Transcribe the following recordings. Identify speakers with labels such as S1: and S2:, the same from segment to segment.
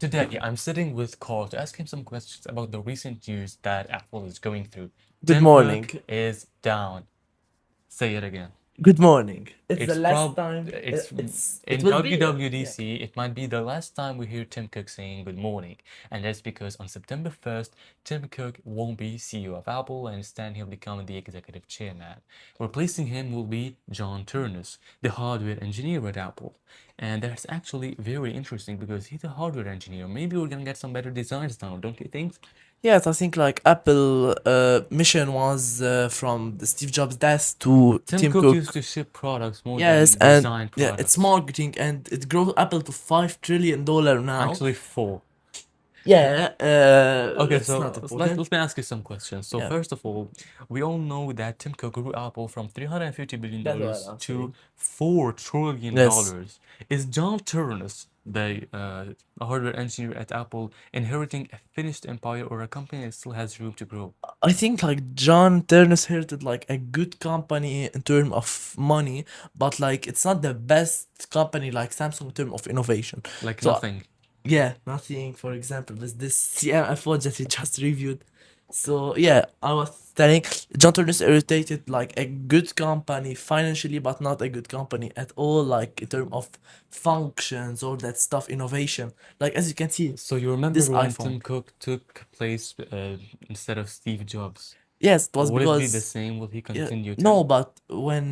S1: Today, I'm sitting with Karl to ask him some questions about the recent news that Apple is going through.
S2: Good
S1: Tim
S2: morning.
S1: Cook is down. Say it again.
S2: Good morning. It's the
S1: It's
S2: last
S1: prob
S2: time.
S1: it's
S2: It
S1: in
S2: will be. Yeah.
S1: WWDC, it might be the last time we hear Tim Cook saying good morning. And that's because on September 1st, Tim Cook won't be CEO of Apple and instead he'll become the executive chairman. Replacing him will be John Ternus, the hardware engineer at Apple. And that's actually very interesting because he's a hardware engineer. Maybe we're gonna get some better designs now, don't you think?
S2: Yes, I think like Apple mission was from the Steve Jobs desk to
S1: Tim
S2: Tim
S1: Cook used
S2: Cook.
S1: to ship products more
S2: Yes,
S1: than
S2: and
S1: design
S2: yeah, it's
S1: products.
S2: marketing and it grew Apple to $5 trillion now.
S1: Actually, four.
S2: Yeah,
S1: Okay,
S2: it's
S1: so
S2: not
S1: let,
S2: important.
S1: let me ask you some questions. So
S2: Yeah,
S1: first of all, we all know that Tim Cook grew Apple from $350
S2: that's what
S1: billion
S2: I'm
S1: to
S2: saying. Yes.
S1: $4 trillion. Is John Ternus, the hardware engineer at Apple, inheriting a finished empire or a company that still has room to grow?
S2: I think like John Ternus inherited like a good company in terms of money, but like it's not the best company like Samsung in terms of innovation.
S1: Like
S2: So
S1: nothing.
S2: yeah, nothing. For example, with this CMFO that we just reviewed. So yeah, I was telling John Ternus irritated like a good company financially, but not a good company at all. Like in terms of functions, all that stuff, innovation. Like as you can see,
S1: So you remember
S2: this
S1: when
S2: iPhone.
S1: Tim Cook took place instead of Steve Jobs?
S2: Yes, it was
S1: Will it be the
S2: because
S1: same? Will he
S2: yeah,
S1: continue
S2: no,
S1: to?
S2: but when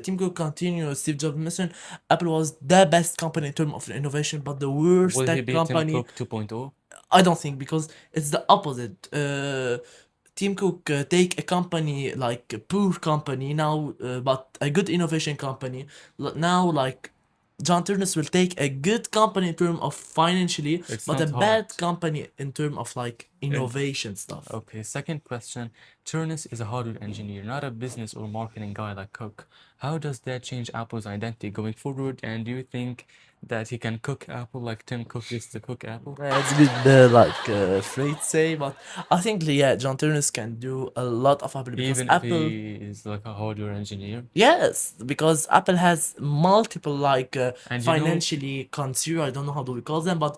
S2: Tim Cook continued Steve Jobs' mission, Apple was the best company in terms of innovation, but the worst
S1: Will he
S2: tech
S1: be Tim
S2: company.
S1: Cook 2.0?
S2: I don't think because it's the opposite. Tim Cook take a company like a poor company now, but a good innovation company. Now, like John Ternus will take a good company in terms of financially,
S1: It's
S2: but a
S1: not hard.
S2: bad company in terms of like
S1: Uh,
S2: innovation stuff.
S1: Okay, second question. Turnus is a hardware engineer, not a business or marketing guy like Cook. How does that change Apple's identity going forward? And do you think that he can cook Apple like Tim Cook used to cook Apple?
S2: It's a good like free to say, but I think yeah, John Ternus can do a lot of Apple because
S1: Even if
S2: Apple.
S1: he is like a hardware engineer.
S2: Yes, because Apple has multiple like
S1: And you know,
S2: financially consider. I don't know how do we call them, but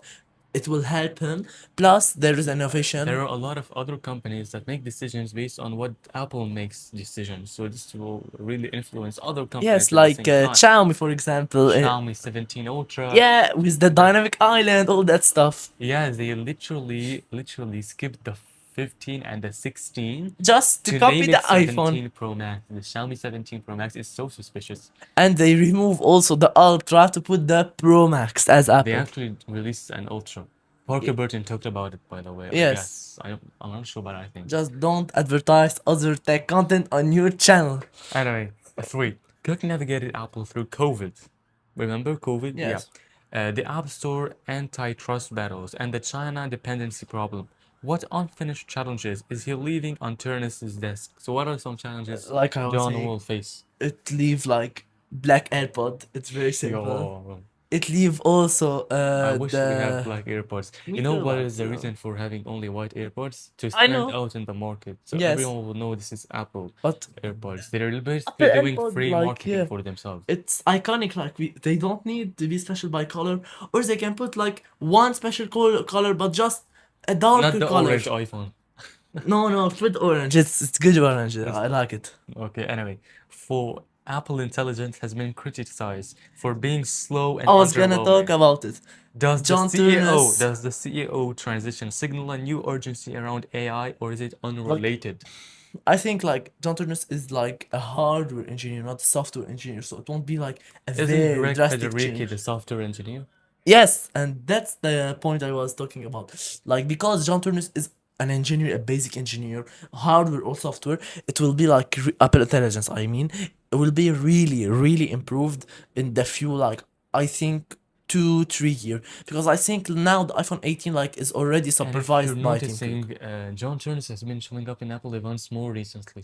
S2: it will help him. Plus, there is
S1: there
S2: innovation.
S1: are a lot of other companies that make decisions based on what Apple makes decisions. So this will really influence other
S2: Yes,
S1: companies at the
S2: like
S1: same time.
S2: Xiaomi, for example.
S1: Xiaomi 17 Ultra.
S2: Yeah, with the dynamic island, all that stuff.
S1: Yeah, they literally skipped the 15 and the 16
S2: Just to
S1: to
S2: copy
S1: name
S2: the
S1: it
S2: iPhone,
S1: 17 Pro Max. The Xiaomi 17 Pro Max is so suspicious.
S2: and they remove also the Ultra to put the Pro Max as
S1: They
S2: Apple.
S1: actually released an Ultra. Parker
S2: Y-
S1: Burton talked about it, by the way, I
S2: Yes,
S1: guess. I'm not sure, but I think.
S2: just don't advertise other tech content on your channel.
S1: Anyway, three. Cook navigated Apple through COVID. Remember COVID? Yeah.
S2: Yes.
S1: The App Store antitrust battles and the China dependency problem. What unfinished challenges is he leaving on Turnus's desk? So what are some challenges
S2: Like I was
S1: John
S2: saying,
S1: will face?
S2: it leave like black AirPod. It's very simple.
S1: Yo,
S2: It leave also
S1: I wish we have
S2: the.
S1: black AirPods.
S2: Me
S1: You know
S2: too,
S1: what
S2: but
S1: is the reason for having only white AirPods? To
S2: I
S1: stand
S2: know.
S1: out in the market. So
S2: Yes,
S1: everyone will know this is Apple
S2: but
S1: AirPods. They're basically
S2: Apple
S1: doing
S2: AirPod
S1: free
S2: like
S1: marketing
S2: yeah,
S1: for themselves.
S2: it's iconic. Like they don't need to be special by color, or they can put like one special color, but just a
S1: Not
S2: darker
S1: the
S2: color.
S1: orange iPhone.
S2: No, no, put orange. It's good orange.
S1: It's
S2: I like it.
S1: okay. Anyway, for Apple Intelligence has been criticized for being slow
S2: I
S1: and
S2: was gonna talk
S1: underwhelming.
S2: about it.
S1: Does the
S2: John
S1: CEO
S2: Ternus,
S1: does the CEO transition signal a new urgency around AI or is it
S2: like
S1: unrelated?
S2: I think like John Ternus is like a hardware engineer, not a software engineer, so it won't be like a
S1: Isn't
S2: very
S1: Greg
S2: drastic
S1: Federighi
S2: change.
S1: the software engineer?
S2: Yes, and that's the point I was talking about. Like because John Ternus is an engineer, a basic engineer, hardware or software, it will be like Apple Intelligence. I mean, it will be really, really improved in the few like I think 2, 3 years because I think now the iPhone 18 like is already
S1: And if you're
S2: supervised by Tim Cook.
S1: noticing, John Ternus has been showing up in Apple events more recently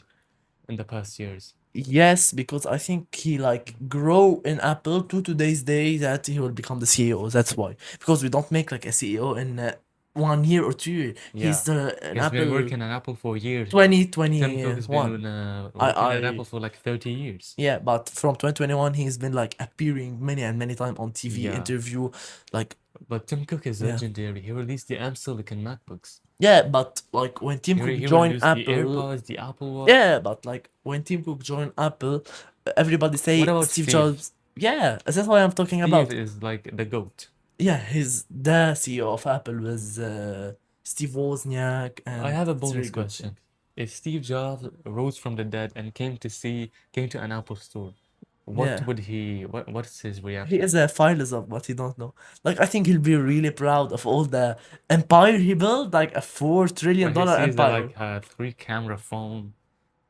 S1: in the past years.
S2: Yes, because I think he like grow in Apple to today's day that he will become the CEO. That's why. Because we don't make like a CEO in 1 year or 2 years. He's an
S1: He's been
S2: Apple
S1: working at Apple for years. Tim Cook has
S2: 2021.
S1: been working at Apple for like 30 years.
S2: Yeah, but from 2021 he's been like appearing many and many times on TV
S1: Yeah.
S2: interview, like.
S1: But Tim Cook is
S2: Yeah.
S1: legendary. He released the M Silicon MacBooks.
S2: Yeah, but like when Tim Cook
S1: He
S2: joined
S1: released
S2: Apple,
S1: the AirPods, the Apple Watch.
S2: yeah, but like when Tim Cook joined Apple, everybody say
S1: What about
S2: Steve
S1: Steve?
S2: Jobs. Yeah, that's what I'm talking
S1: Steve
S2: about.
S1: is like the GOAT.
S2: Yeah, the CEO of Apple was Steve Wozniak. And
S1: I have a
S2: it's really
S1: bonus
S2: good
S1: question.
S2: thing.
S1: If Steve Jobs rose from the dead and came to an Apple store, what
S2: Yeah.
S1: would what's his
S2: He
S1: reaction?
S2: is a philosopher, but he don't know. Like I think he'll be really proud of all the empire he built, like a $4 trillion
S1: When he sees that
S2: empire.
S1: like a 3-camera phone,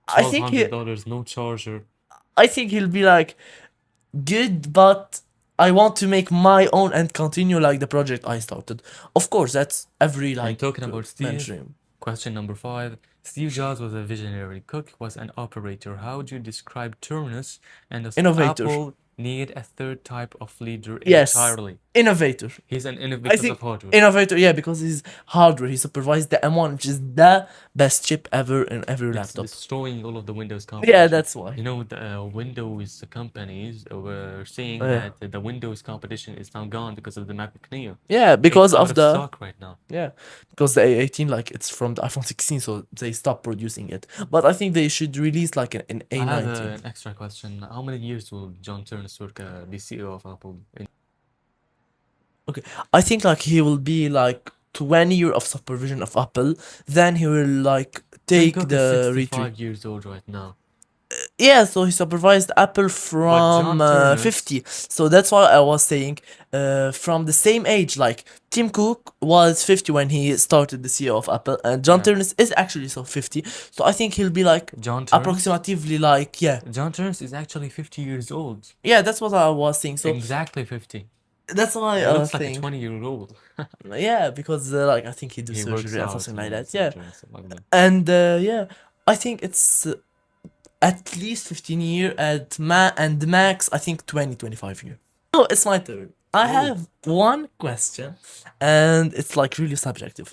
S2: I think
S1: $1,200, no charger.
S2: I think he'll be like, good, but I want to make my own and continue like the project I started. Of course, that's every like.
S1: And talking about
S2: man's
S1: Steve,
S2: dream.
S1: question number 5. Steve Jobs was a visionary. Cook was an operator. How would you describe Ternus? And does
S2: Innovator.
S1: Apple need a third type of leader
S2: Yes.
S1: entirely?
S2: Innovator.
S1: He's an
S2: I
S1: innovator
S2: think
S1: of hardware.
S2: innovator, yeah, because he's hardware. He supervised the M1, which is the best chip ever in every
S1: It's
S2: laptop.
S1: destroying all of the Windows competition.
S2: Yeah, that's why.
S1: You know, the Windows companies were saying
S2: Yeah.
S1: that the Windows competition is now gone because of the MacBook Neo.
S2: Yeah, because
S1: It's out
S2: of
S1: of
S2: the
S1: stock right now.
S2: yeah, because the A18 like it's from the iPhone 16, so they stopped producing it. But I think they should release like an
S1: I have
S2: A19.
S1: an extra question. How many years will John Ternus work be CEO of Apple?
S2: Okay, I think like he will be like 20 years of supervision of Apple. Then he will like take
S1: Tim Cook
S2: the
S1: is
S2: retreat.
S1: 65 years old right now.
S2: Yeah, so he supervised Apple from
S1: John Ternus-
S2: 50. So that's why I was saying from the same age. Like Tim Cook was 50 when he started the CEO of Apple, and John
S1: Yeah.
S2: Ternus is actually so 50. So I think he'll be like
S1: John Ternus?
S2: approximately like
S1: John Ternus is actually 50 years old.
S2: yeah, that's what I was saying. So
S1: Exactly 50.
S2: that's why
S1: He
S2: I
S1: looks like a
S2: think
S1: 20-year-old.
S2: yeah, because like I think he do
S1: He works
S2: surgery and
S1: out
S2: something like
S1: and
S2: that. Yeah,
S1: surgery and stuff like that.
S2: and yeah, I think it's at least 15 year and max I think 20-25 year. Oh, it's my turn. I have one question, and it's like really subjective.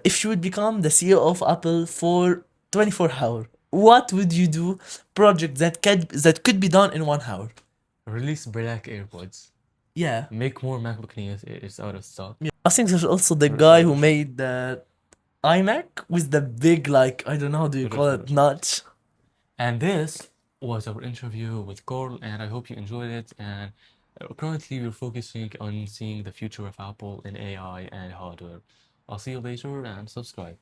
S2: If you would become the CEO of Apple for 24 hours, what would you do? Project that could be done in 1 hour.
S1: Release black AirPods.
S2: Yeah.
S1: Make more MacBook Neos. It's out of stock.
S2: Yeah. I think there's also the guy who made the iMac with the big like I don't know how do you call it notch.
S1: And this was our interview with Karl, and I hope you enjoyed it. And currently, we're focusing on seeing the future of Apple in AI and hardware. I'll see you later, and subscribe.